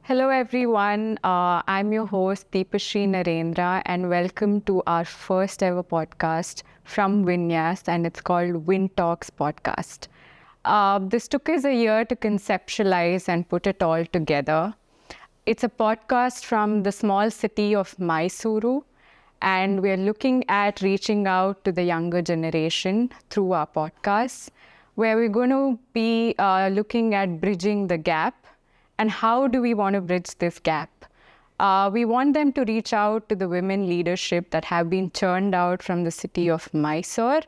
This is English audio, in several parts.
Hello everyone, I'm your host Deepashree Narendra and welcome to our first ever podcast from Vinyas, and it's called VinTalks podcast. This took us a year to conceptualize and put it all together. It's a podcast from the small city of Mysuru, and we're looking at reaching out to the younger generation through our podcasts, where we're going to be looking at bridging the gap. And how do we want to bridge this gap? We want them to reach out to the women leadership that have been churned out from the city of Mysore.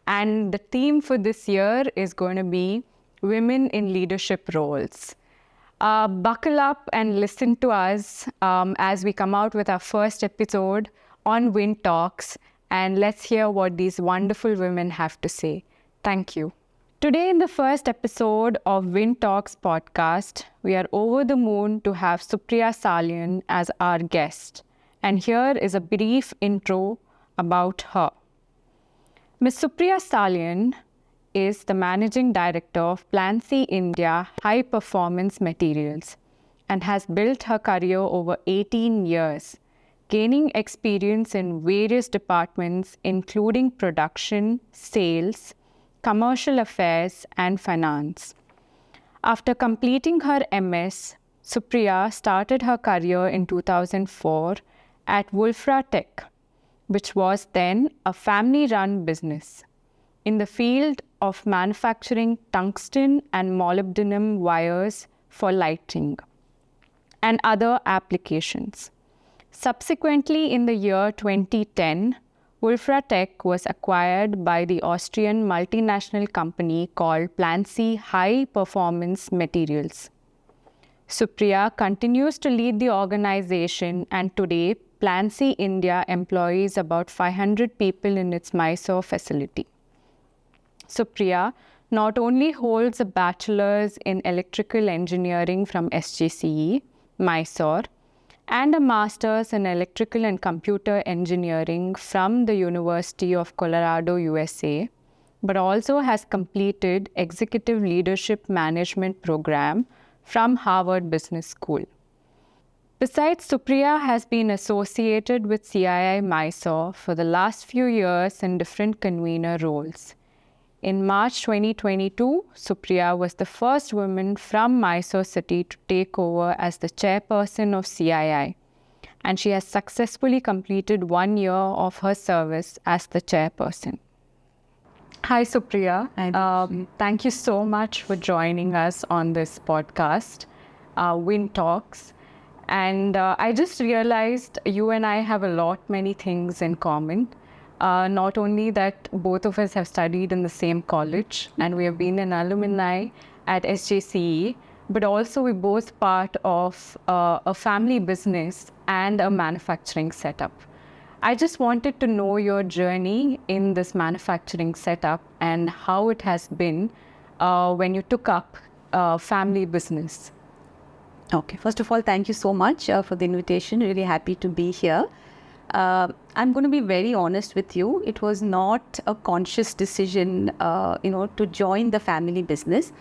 And the theme for this year is going to be women in leadership roles. Buckle up and listen to us as we come out with our first episode on VinTalks. And let's hear what these wonderful women have to say. Thank you. Today, in the first episode of VinTalks podcast, we are over the moon to have Supriya Salian as our guest. And here is a brief intro about her. Ms. Supriya Salian is the Managing Director of PLANSEE India High Performance Materials and has built her career over 18 years, gaining experience in various departments including production, sales, commercial affairs, and finance. After completing her MS, Supriya started her career in 2004 at Wolfra Tech, which was then a family-run business in the field of manufacturing tungsten and molybdenum wires for lighting and other applications. Subsequently, in the year 2010, Wolfra Tech was acquired by the Austrian multinational company called PLANSEE High Performance Materials. Supriya continues to lead the organization, and today PLANSEE India employs about 500 people in its Mysore facility. Supriya not only holds a bachelor's in electrical engineering from SGCE, Mysore, and a master's in electrical and computer engineering from the University of Colorado, USA, but also has completed Executive Leadership Management program from Harvard Business School. Besides, Supriya has been associated with CII Mysore for the last few years in different convener roles. In March 2022, Supriya was the first woman from Mysore city to take over as the chairperson of CII, and she has successfully completed 1 year of her service as the chairperson. Hi, Supriya. Thank you so much for joining us on this podcast, VinTalks. And I just realized you and I have many things in common. Not only that both of us have studied in the same college and we have been an alumni at SJCE, but also we're both part of a family business and a manufacturing setup. I just wanted to know your journey in this manufacturing setup and how it has been when you took up family business. Okay, first of all, thank you so much for the invitation. Really happy to be here. I'm going to be very honest with you. It was not a conscious decision, to join the family business.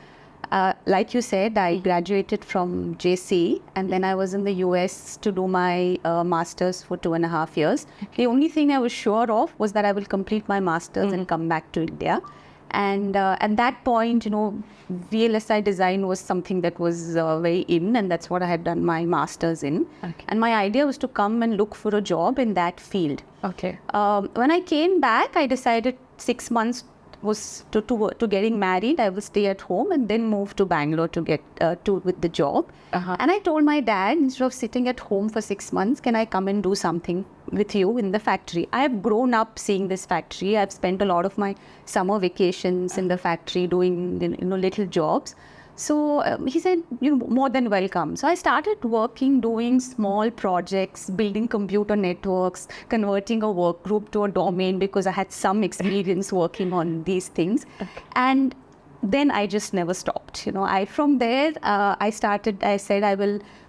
Like you said, I graduated from JC and then I was in the US to do my master's for 2.5 years. The only thing I was sure of was that I will complete my master's and come back to India. And at that point, VLSI design was something that was very in, and that's what I had done my master's in. Okay. And my idea was to come and look for a job in that field. Okay. When I came back, I decided 6 months was to getting married. I will stay at home and then move to Bangalore to get with the job. Uh-huh. And I told my dad, instead of sitting at home for 6 months, can I come and do something with you in the factory? I have grown up seeing this factory. I've spent a lot of my summer vacations in the factory doing little jobs. So he said, more than welcome. So I started working, doing small projects, building computer networks, converting a work group to a domain because I had some experience working on these things. Okay. And then I just never stopped. From there, I said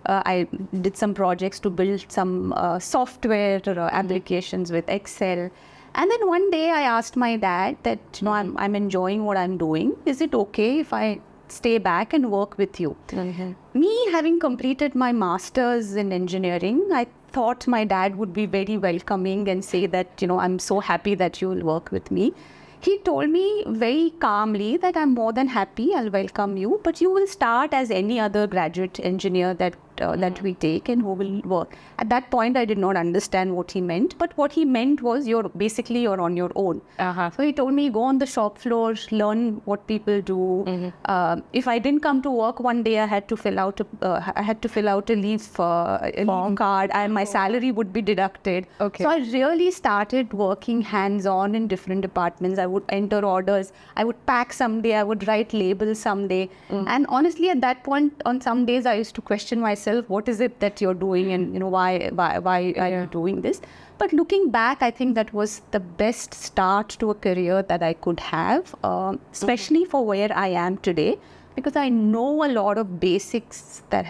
I did some projects to build some software applications with Excel. And then one day I asked my dad that, I'm enjoying what I'm doing. Is it okay if I stay back and work with you. Me having completed my master's in engineering, I thought my dad would be very welcoming and say that, I'm so happy that you will work with me. He told me very calmly that I'm more than happy, I'll welcome you, but you will start as any other graduate engineer that we take and who will work. At that point, I did not understand what he meant, but what he meant was you're on your own. So he told me, go on the shop floor, learn what people do. If I didn't come to work one day, I had to fill out a leave card, and my salary would be deducted. So I really started working hands-on in different departments. I would enter orders, I would pack someday, I would write labels someday. And honestly, at that point, on some days, I used to question myself, what is it that you're doing, and why are you doing this? But looking back, I think that was the best start to a career that I could have, especially for where I am today, because I know a lot of basics that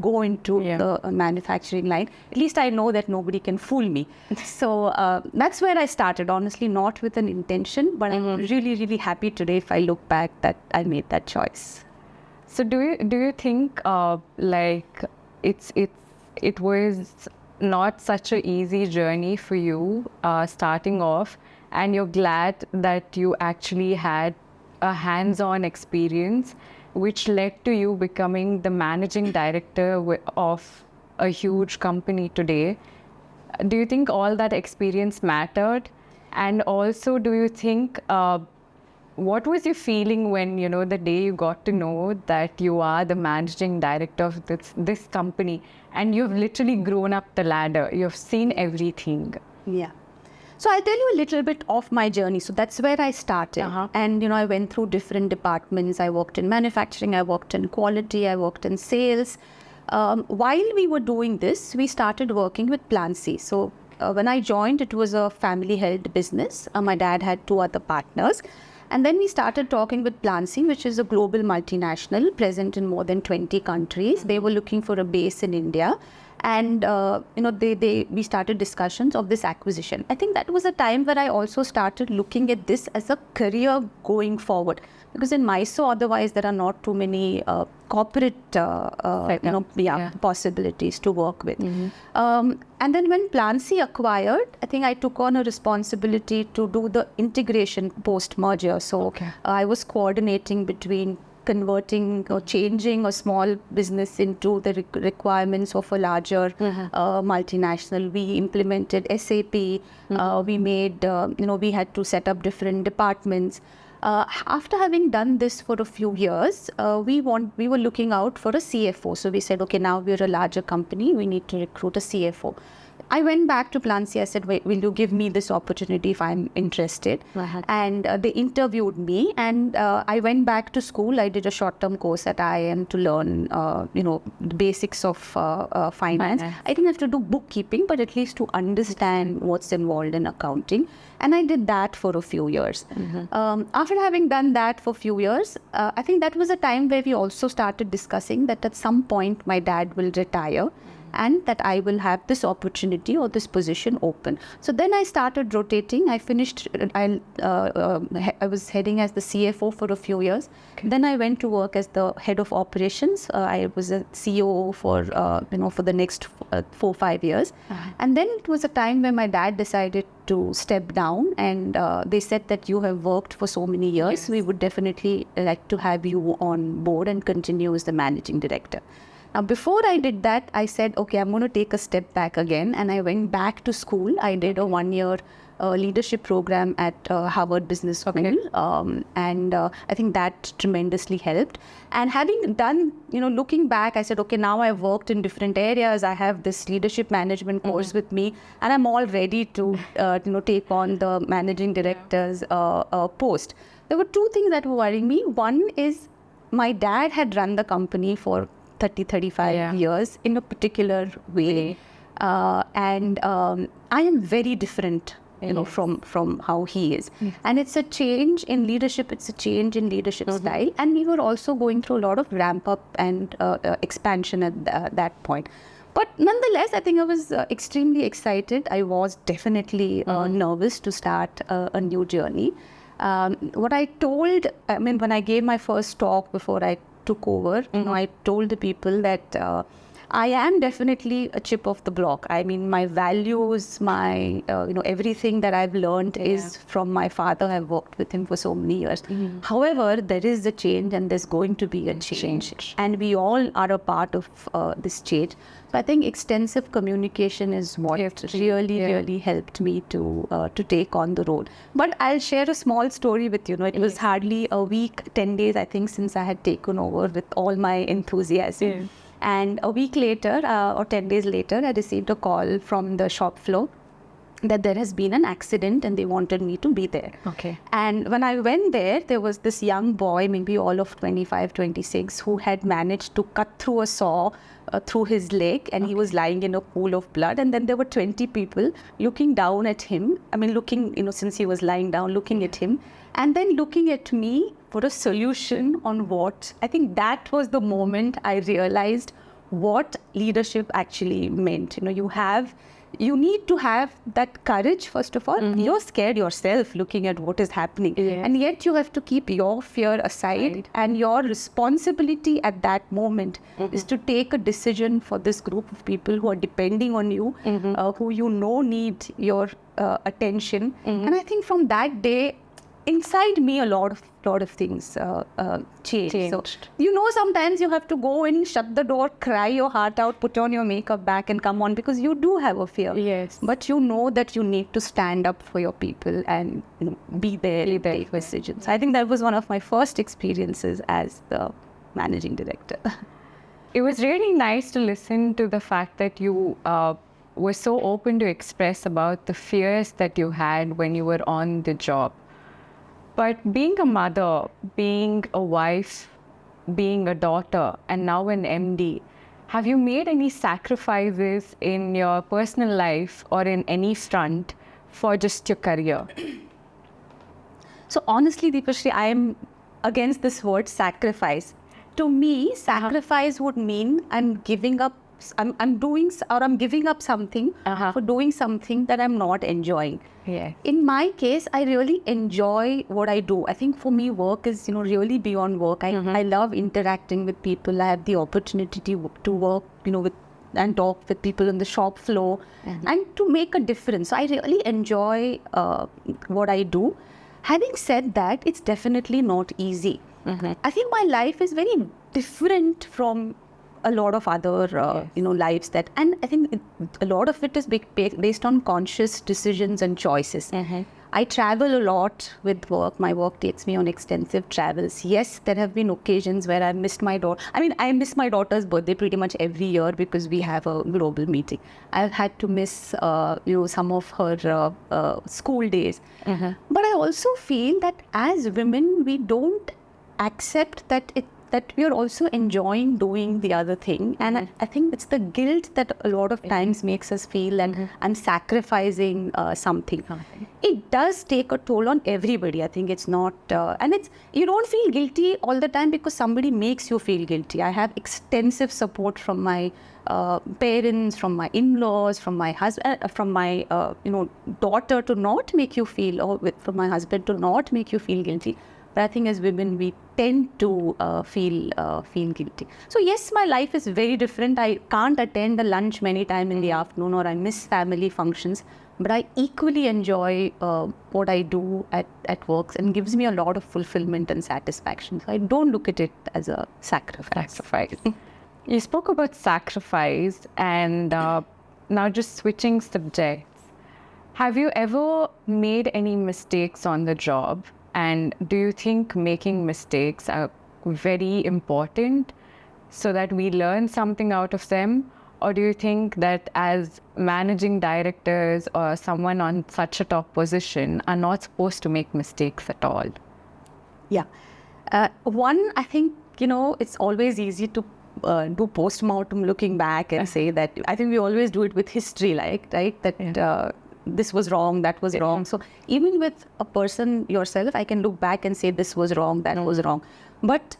go into the manufacturing line. At least I know that nobody can fool me. So that's where I started, honestly, not with an intention, but I'm really, really happy today if I look back that I made that choice. So do you think it was not such an easy journey for you starting off, and you're glad that you actually had a hands-on experience which led to you becoming the managing director of a huge company today? Do you think all that experience mattered? And also, do you think what was your feeling when, the day you got to know that you are the managing director of this company, and you've literally grown up the ladder, you've seen everything? Yeah. So I'll tell you a little bit of my journey. So that's where I started. And, I went through different departments. I worked in manufacturing, I worked in quality, I worked in sales. While we were doing this, we started working with PLANSEE. So when I joined, it was a family-held business. My dad had 2 other partners. And then we started talking with PLANSEE, which is a global multinational present in more than 20 countries. They were looking for a base in India. And, we started discussions of this acquisition. I think that was a time where I also started looking at this as a career going forward. Because in Mysuru, otherwise, there are not too many corporate possibilities to work with. And then when PLANSEE acquired, I think I took on a responsibility to do the integration post-merger. So I was coordinating between converting or changing a small business into the requirements of a larger multinational. We implemented SAP. We made, we had to set up different departments. After having done this for a few years, we were looking out for a CFO. So we said, okay, now we're a larger company. We need to recruit a CFO. I went back to PLANSEE. I said, wait, will you give me this opportunity if I'm interested? And they interviewed me, and I went back to school. I did a short-term course at IIM to learn, the basics of finance. I didn't have to do bookkeeping, but at least to understand what's involved in accounting. And I did that for a few years. After having done that for a few years, I think that was a time where we also started discussing that at some point my dad will retire, and that I will have this opportunity or this position open. So then I started rotating. I finished, I was heading as the CFO for a few years. Then I went to work as the head of operations. I was a COO for the next 4-5 years. And then it was a time when my dad decided to step down, and they said that you have worked for so many years. We would definitely like to have you on board and continue as the managing director. Now, before I did that, I said, okay, I'm going to take a step back again. And I went back to school. I did a 1-year leadership program at Harvard Business School. And I think that tremendously helped. And having done, looking back, I said, okay, now I've worked in different areas. I have this leadership management course with me, and I'm all ready to, take on the managing director's post. There were 2 things that were worrying me. One is my dad had run the company for 30-35 years in a particular way, and I am very different from how he is, and it's a change in leadership, it's a change in leadership style, and we were also going through a lot of ramp up and expansion at that point. But nonetheless, I think I was extremely excited. I was definitely nervous to start a new journey. What I told, I mean, when I gave my first talk before I took over, I told the people that I am definitely a chip of the block. I mean, my values, my, everything that I've learned is from my father. I've worked with him for so many years. However, there is a change and there's going to be a change. And we all are a part of this change. So I think extensive communication is what really helped me to take on the role. But I'll share a small story with you. It was hardly a week, 10 days, I think, since I had taken over with all my enthusiasm. And a week later or 10 days later, I received a call from the shop floor that there has been an accident and they wanted me to be there. Okay. And when I went there was this young boy, maybe all of 25, 26, who had managed to cut through a saw through his leg, and he was lying in a pool of blood. And then there were 20 people looking down at him. I mean, looking, since he was lying down, looking at him, and then looking at me for a solution on what. I think that was the moment I realized what leadership actually meant. You need to have that courage, first of all. You're scared yourself looking at what is happening. And yet you have to keep your fear aside. And your responsibility at that moment is to take a decision for this group of people who are depending on you, who need your attention. And I think from that day, inside me, a lot of things changed. So, sometimes you have to go in, shut the door, cry your heart out, put on your makeup back and come on, because you do have a fear. Yes. But you know that you need to stand up for your people and be there, take decisions. I think that was one of my first experiences as the managing director. It was really nice to listen to the fact that you were so open to express about the fears that you had when you were on the job. But being a mother, being a wife, being a daughter, and now an MD, have you made any sacrifices in your personal life or in any front for just your career? So honestly, Deepashree, I am against this word sacrifice. To me, sacrifice would mean I'm giving up. I'm giving up something for doing something that I'm not enjoying. In my case, I really enjoy what I do. I think for me, work is really beyond work. I love interacting with people. I have the opportunity to work with and talk with people on the shop floor and to make a difference. So I really enjoy what I do. Having said that, it's definitely not easy. I think my life is very different from a lot of other lives and I think a lot of it is based on conscious decisions and choices. I travel a lot with work. My work takes me on extensive travels. Yes, there have been occasions where I missed my daughter. I mean, I miss my daughter's birthday pretty much every year because we have a global meeting. I've had to miss some of her school days. But I also feel that as women, we don't accept that we are also enjoying doing the other thing. And I think it's the guilt that a lot of times makes us feel that I'm sacrificing something. It does take a toll on everybody. I think it's not, you don't feel guilty all the time because somebody makes you feel guilty. I have extensive support from my parents, from my in-laws, from my husband, from my daughter to not make you feel, or from my husband to not make you feel guilty. But I think as women, we tend to feel guilty. So yes, my life is very different. I can't attend the lunch many times in the afternoon, or I miss family functions. But I equally enjoy what I do at work, and gives me a lot of fulfillment and satisfaction. So I don't look at it as a sacrifice. You spoke about sacrifice, and now just switching subjects. Have you ever made any mistakes on the job? And do you think making mistakes are very important so that we learn something out of them? Or do you think that as managing directors or someone on such a top position are not supposed to make mistakes at all? Yeah. One, I think, it's always easy to do post-mortem looking back and say that. I think we always do it with history, right? That this was wrong, that was wrong. So even with a person yourself, I can look back and say this was wrong, that was wrong. But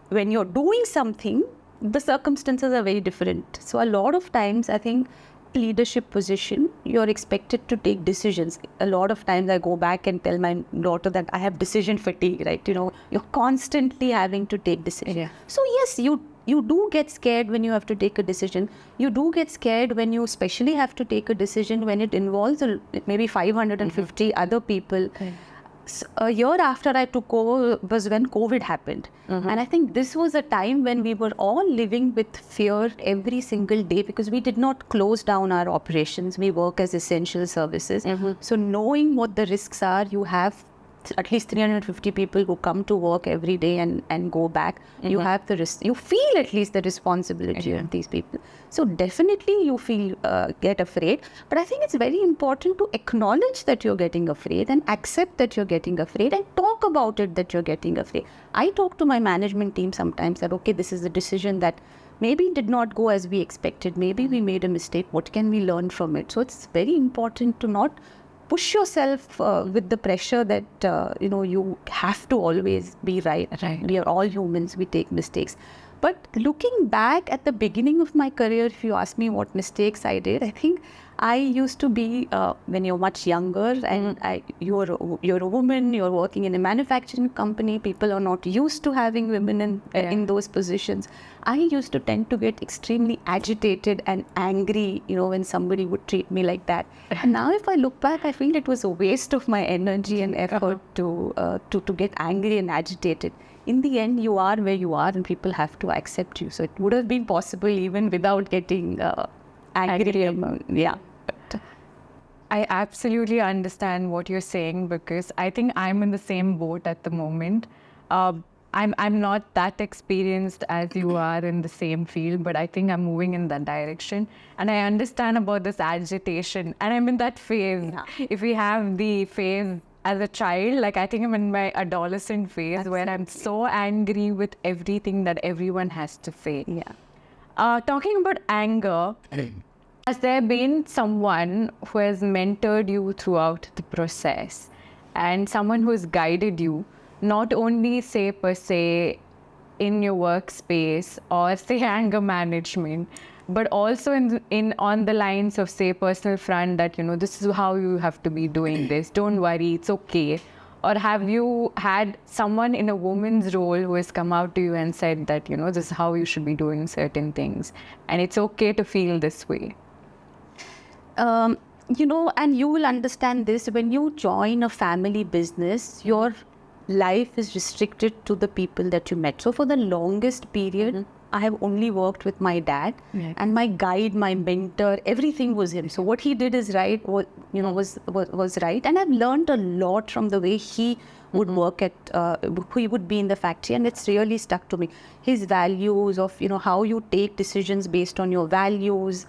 when you're doing something, the circumstances are very different. So a lot of times, I think leadership position, you're expected to take decisions. A lot of times I go back and tell my daughter that I have decision fatigue, right? You're constantly having to take decisions. Yeah. So yes, you do get scared when you have to take a decision. You do get scared when you especially have to take a decision when it involves maybe 550 other people. A year after I took over was when COVID happened. And I think this was a time when we were all living with fear every single day because we did not close down our operations. We work as essential services. So knowing what the risks are, you have at least 350 people who come to work every day and go back. You have the risk. You feel at least the responsibility of these people. So definitely you feel get afraid. But I think it's very important to acknowledge that you're getting afraid and accept that you're getting afraid and talk about it that you're getting afraid. I talk to my management team sometimes that, okay, this is a decision that maybe did not go as we expected. Maybe we made a mistake. What can we learn from it? So it's very important to not push yourself with the pressure that, you have to always be right. We are all humans. We take mistakes. But looking back at the beginning of my career, if you ask me what mistakes I did, I think I used to be, when you're much younger and you're a woman, you're working in a manufacturing company, people are not used to having women in those positions. I used to tend to get extremely agitated and angry, when somebody would treat me like that. And now if I look back, I feel it was a waste of my energy and effort to get angry and agitated. In the end, you are where you are and people have to accept you. So it would have been possible even without getting angry. Yeah. I absolutely understand what you're saying because I think I'm in the same boat at the moment. I'm not that experienced as you are in the same field, but I think I'm moving in that direction. And I understand about this agitation, and I'm in that phase. Yeah. If we have the phase as a child, like I think I'm in my adolescent phase where I'm so angry with everything that everyone has to say. Yeah. Talking about anger, has there been someone who has mentored you throughout the process and someone who has guided you, not only say per se in your workspace or say anger management, but also in on the lines of say personal front that, this is how you have to be doing this. Don't worry, it's okay. Or have you had someone in a woman's role who has come out to you and said that, this is how you should be doing certain things and it's okay to feel this way? And you will understand this when you join a family business, your life is restricted to the people that you met. So for the longest period, I have only worked with my dad and my guide, my mentor, everything was him. So what he did is right, was right. And I've learned a lot from the way he would work at, he would be in the factory, and it's really stuck to me. His values of, how you take decisions based on your values.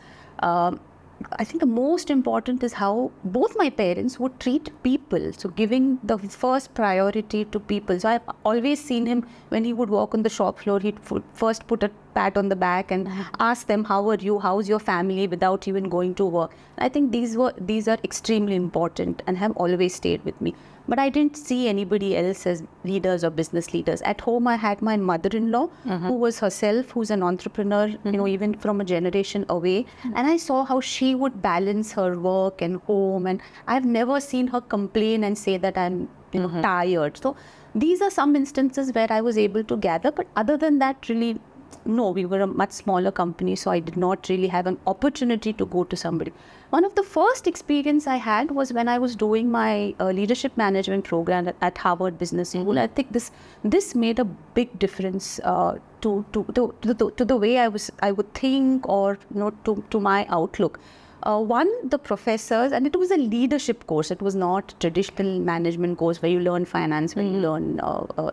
I think the most important is how both my parents would treat people. So giving the first priority to people. So I've always seen him when he would walk on the shop floor, he'd first put a pat on the back and ask them, how are you? How's your family? Without even going to work. I think these are extremely important and have always stayed with me. But I didn't see anybody else as leaders or business leaders. At home, I had my mother-in-law, who was herself, who's an entrepreneur, even from a generation away. And I saw how she would balance her work and home. And I've never seen her complain and say that I'm, tired. So these are some instances where I was able to gather. But other than that, really, no, we were a much smaller company, so I did not really have an opportunity to go to somebody. One of the first experience I had was when I was doing my leadership management program at Harvard Business School. I think this made a big difference to the way I would think, or to my outlook. The professors, and it was a leadership course. It was not traditional management course where you learn finance, where you learn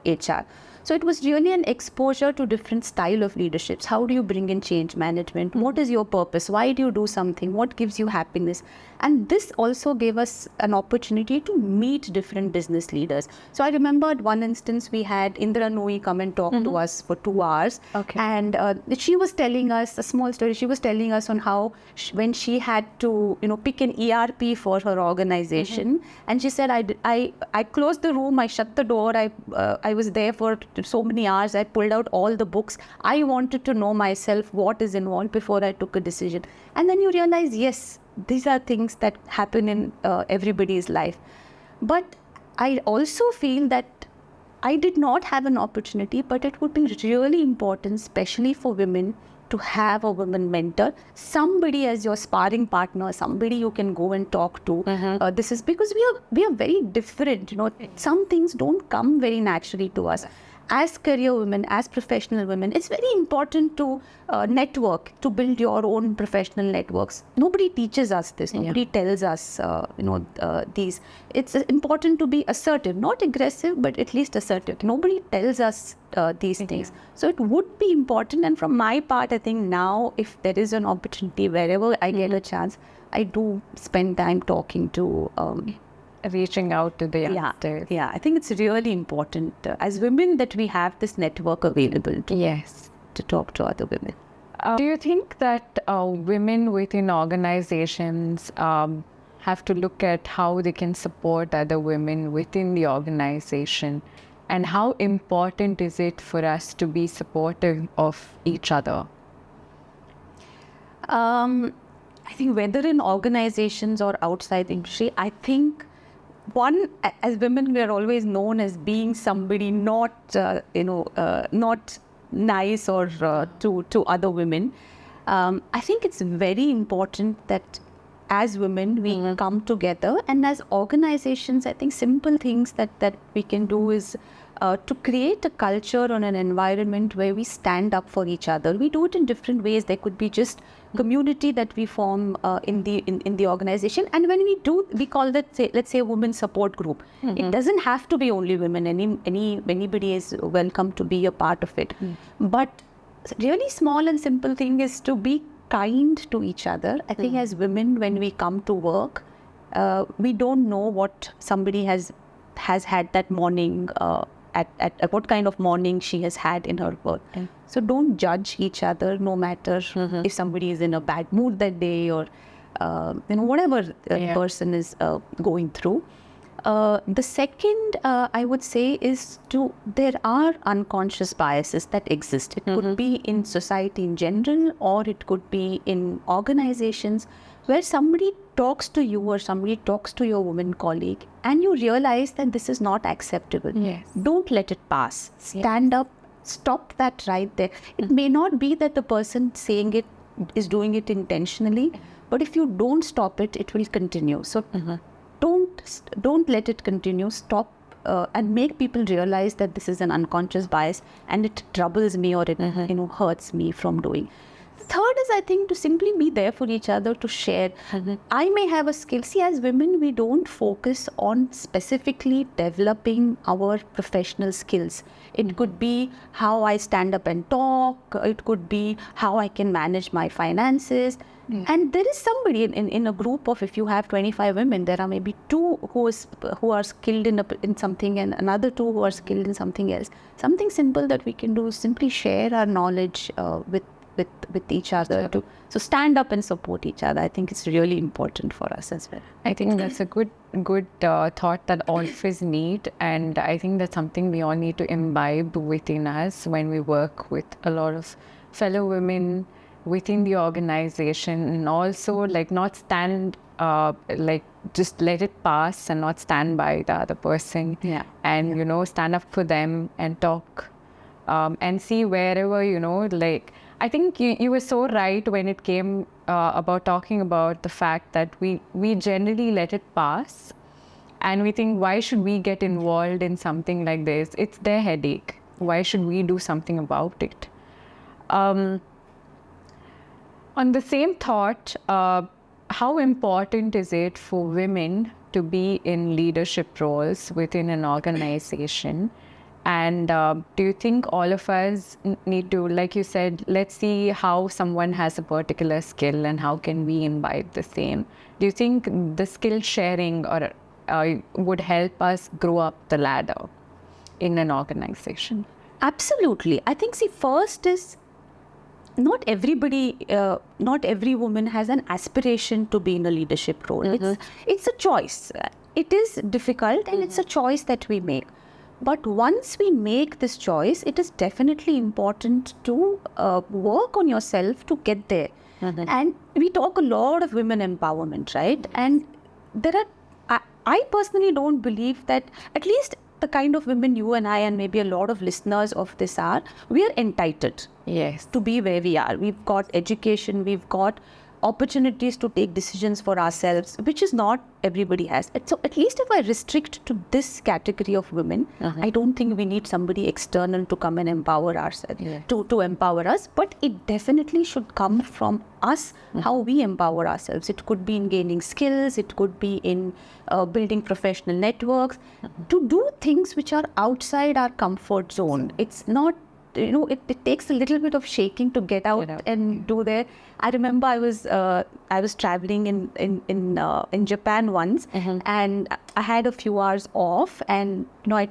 HR. So it was really an exposure to different style of leaderships. How do you bring in change management? What is your purpose? Why do you do something? What gives you happiness? And this also gave us an opportunity to meet different business leaders. So I remember at one instance we had Indra Nooyi come and talk to us for 2 hours. Okay. And she was telling us a small story. She was telling us on how when she had had to, pick an ERP for her organization. And she said, I closed the room, I shut the door, I was there for so many hours, I pulled out all the books. I wanted to know myself what is involved before I took a decision. And then you realize, yes, these are things that happen in everybody's life. But I also feel that I did not have an opportunity, but it would be really important, especially for women, to have a woman mentor, somebody as your sparring partner, somebody you can go and talk to. This is because we are very different. Some things don't come very naturally to us. As career women, as professional women, it's very important to network, to build your own professional networks. Nobody teaches us this. Nobody tells us, these. It's important to be assertive, not aggressive, but at least assertive. Nobody tells us these things. So it would be important. And from my part, I think now, if there is an opportunity, wherever I get a chance, I do spend time talking to reaching out to the youngsters. Yeah, I think it's really important as women that we have this network available to talk to other women. Do you think that women within organizations have to look at how they can support other women within the organization? And how important is it for us to be supportive of each other? I think whether in organizations or outside the industry, I think one, as women, we are always known as being somebody not nice or to other women. I think it's very important that as women we come together, and as organizations, I think simple things that we can do is to create a culture or an environment where we stand up for each other. We do it in different ways. There could be just community that we form in the organization, and when we do, we call that, let's say, a women support group. It doesn't have to be only women. Anybody is welcome to be a part of it. But really small and simple thing is to be kind to each other. I think as women, when we come to work, we don't know what somebody has had that morning, at what kind of morning she has had in her work. So don't judge each other, no matter if somebody is in a bad mood that day, or whatever the person is going through. The second, I would say, is there are unconscious biases that exist. It could be in society in general, or it could be in organizations, where somebody talks to you or somebody talks to your woman colleague, and you realize that this is not acceptable. Don't let it pass. Stand up, stop that right there. It may not be that the person saying it is doing it intentionally, but if you don't stop it, it will continue. So don't let it continue. Stop and make people realize that this is an unconscious bias and it troubles me, or it hurts me from doing. Third is, I think, to simply be there for each other, to share. I may have a skill. See, as women, we don't focus on specifically developing our professional skills. It could be how I stand up and talk. It could be how I can manage my finances. And there is somebody in a group of, if you have 25 women, there are maybe 2 who are skilled in something, and another 2 who are skilled in something else. Something simple that we can do is simply share our knowledge with each other. So stand up and support each other. I think it's really important for us as well. I think that's a good thought that all of us need, and I think that's something we all need to imbibe within us when we work with a lot of fellow women within the organization, and also not stand just let it pass and not stand by the other person. And stand up for them and talk and see wherever I think you were so right when it came about talking about the fact that we generally let it pass, and we think, why should we get involved in something like this? It's their headache. Why should we do something about it? On the same thought, how important is it for women to be in leadership roles within an organization? And do you think all of us need to, like you said, let's see how someone has a particular skill and how can we imbibe the same? Do you think the skill sharing would help us grow up the ladder in an organization? Absolutely. I think, first is not every woman has an aspiration to be in a leadership role. It's a choice. It is difficult, and it's a choice that we make. But once we make this choice, it is definitely important to work on yourself to get there. And we talk a lot of women empowerment, right? And I personally don't believe that, at least the kind of women you and I and maybe a lot of listeners of this are, we are entitled to be where we are. We've got education, we've got opportunities to take decisions for ourselves, which is not everybody has. So at least if I restrict to this category of women, I don't think we need somebody external to come and empower ourselves, to empower us. But it definitely should come from us, how we empower ourselves. It could be in gaining skills, it could be in building professional networks, to do things which are outside our comfort zone. It's not, it takes a little bit of shaking to get out and do that. I remember I was traveling in Japan once, and I had a few hours off, and I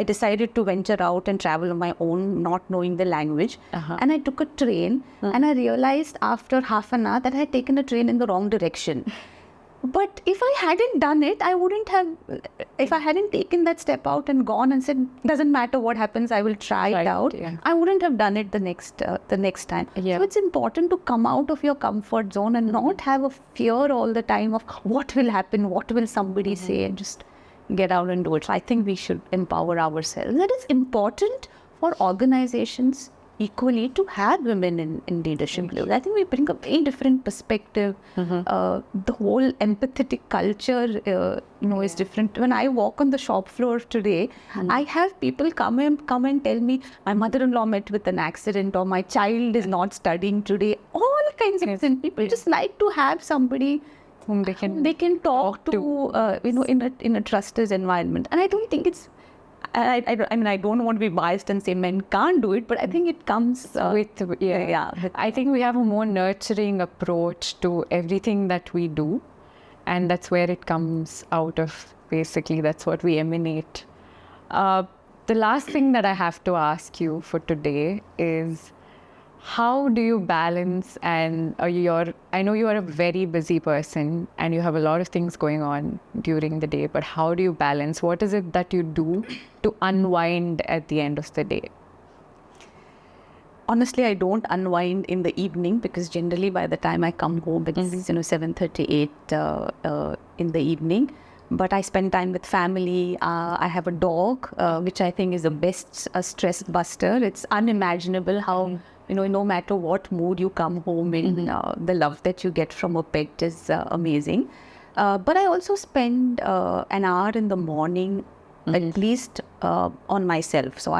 decided to venture out and travel on my own, not knowing the language. And I took a train, and I realized after half an hour that I had taken a train in the wrong direction. But if I hadn't done it, I wouldn't have, if I hadn't taken that step out and gone and said, doesn't matter what happens, I will try it out, I wouldn't have done it the next time. So it's important to come out of your comfort zone and not have a fear all the time of what will happen, what will somebody say, and just get out and do it. So I think we should empower ourselves. That is important for organizations equally to have women in leadership roles. I think we bring a very different perspective. The whole empathetic culture, is different. When I walk on the shop floor today, I have people come and tell me, my mother-in-law met with an accident, or my child is not studying today. All kinds of things. People just like to have somebody whom they can talk to, in a trusted environment. And I don't think it's, I don't want to be biased and say men can't do it, but I think it comes with I think we have a more nurturing approach to everything that we do, and that's where it comes out of. Basically, that's what we emanate. The last thing that I have to ask you for today is, how do you balance, and I know you are a very busy person and you have a lot of things going on during the day, but how do you balance? What is it that you do to unwind at the end of the day? Honestly, I don't unwind in the evening, because generally by the time I come home, it's 7:38 in the evening. But I spend time with family. I have a dog, which I think is the best stress buster. It's unimaginable how, no matter what mood you come home in, the love that you get from a pet is amazing. But I also spend an hour in the morning, at least, on myself. So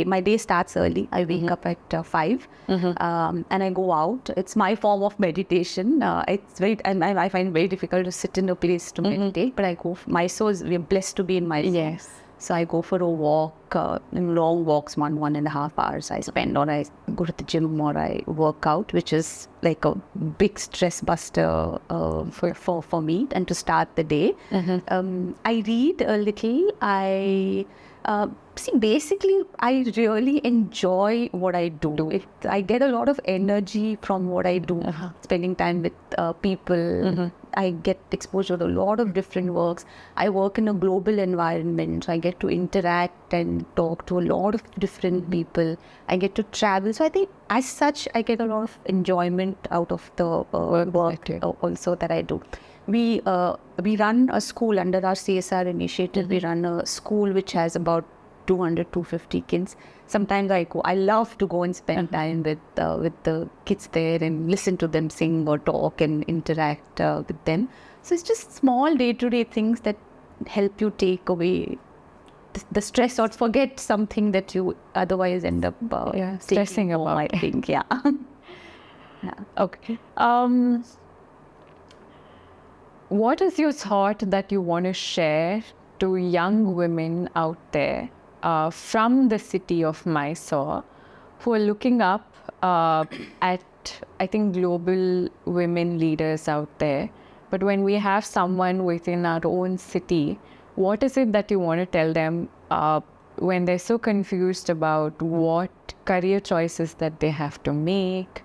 my day starts early. I wake up at 5, and I go out. It's my form of meditation. It's very, and I find it very difficult to sit in a place to meditate. But I go. We're blessed to be in Mysuru. Yes. So I go for a walk, long walks, 1.5 hours I spend, or I go to the gym, or I work out, which is like a big stress buster for me, and to start the day. I read a little. Basically, I really enjoy what I do. I get a lot of energy from what I do, spending time with people. I get exposure to a lot of different works. I work in a global environment, so I get to interact and talk to a lot of different people. I get to travel. So I think as such, I get a lot of enjoyment out of the work also that I do. We run a school under our CSR initiative. We run a school which has about 200-250 kids. Sometimes I love to go and spend time with the kids there and listen to them sing or talk and interact with them. So it's just small day-to-day things that help you take away the stress, or forget something that you otherwise end up stressing about. I think, Okay. What is your thought that you want to share to young women out there from the city of Mysore who are looking up at, I think, global women leaders out there? But when we have someone within our own city, what is it that you want to tell them when they're so confused about what career choices that they have to make,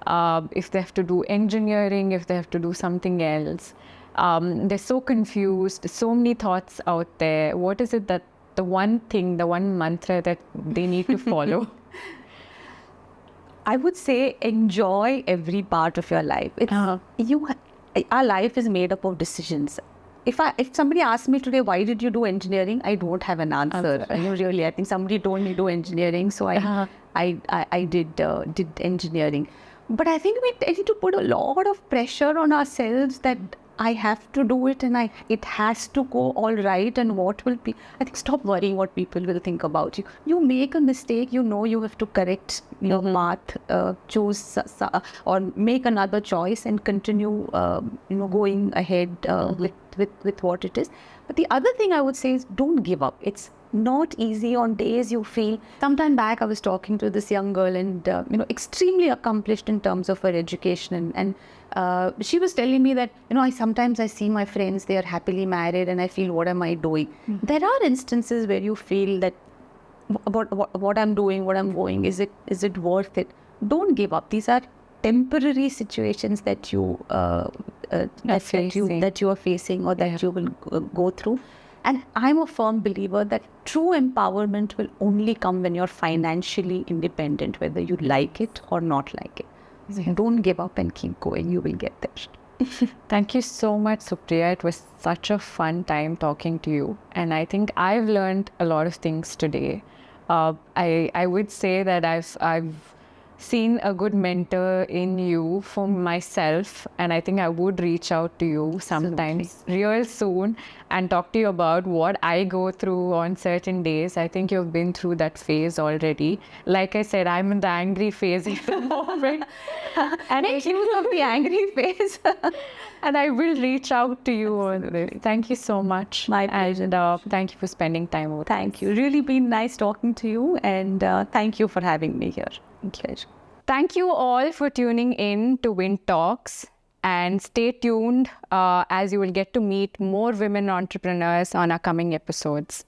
if they have to do engineering, if they have to do something else. They're so confused, so many thoughts out there. What is it that the one thing, the one mantra that they need to follow? I would say enjoy every part of your life. Our life is made up of decisions. If somebody asked me today, why did you do engineering? I don't have an answer. Really, I think somebody told me do engineering, so I did engineering. But I think we tend to put a lot of pressure on ourselves that I have to do it and it has to go all right, and what will be. I think stop worrying what people will think about you. You make a mistake, you know you have to correct your path, choose or make another choice and continue going ahead with what it is. But the other thing I would say is don't give up. It's not easy on days you feel. Sometime back I was talking to this young girl and extremely accomplished in terms of her education, and she was telling me that I sometimes see my friends, they are happily married, and I feel, what am I doing? There are instances where you feel that about what I'm doing, what I'm going, is it worth it? Don't give up. These are temporary situations that you that you are facing or that you will go through. And I'm a firm believer that true empowerment will only come when you're financially independent, whether you like it or not like it. So don't give up and keep going. You will get there. Thank you so much, Supriya. It was such a fun time talking to you. And I think I've learned a lot of things today. I would say that I've seen a good mentor in you for myself, and I think I would reach out to you sometimes real soon and talk to you about what I go through on certain days. I think you've been through that phase already. Like I said, I'm in the angry phase at the moment. And make use of the angry phase. And I will reach out to you on this. Thank you so much. My pleasure. And thank you for spending time with us. Thank you. Really been nice talking to you, and thank you for having me here. Pleasure. Thank you all for tuning in to VinTalks, and stay tuned as you will get to meet more women entrepreneurs on our coming episodes.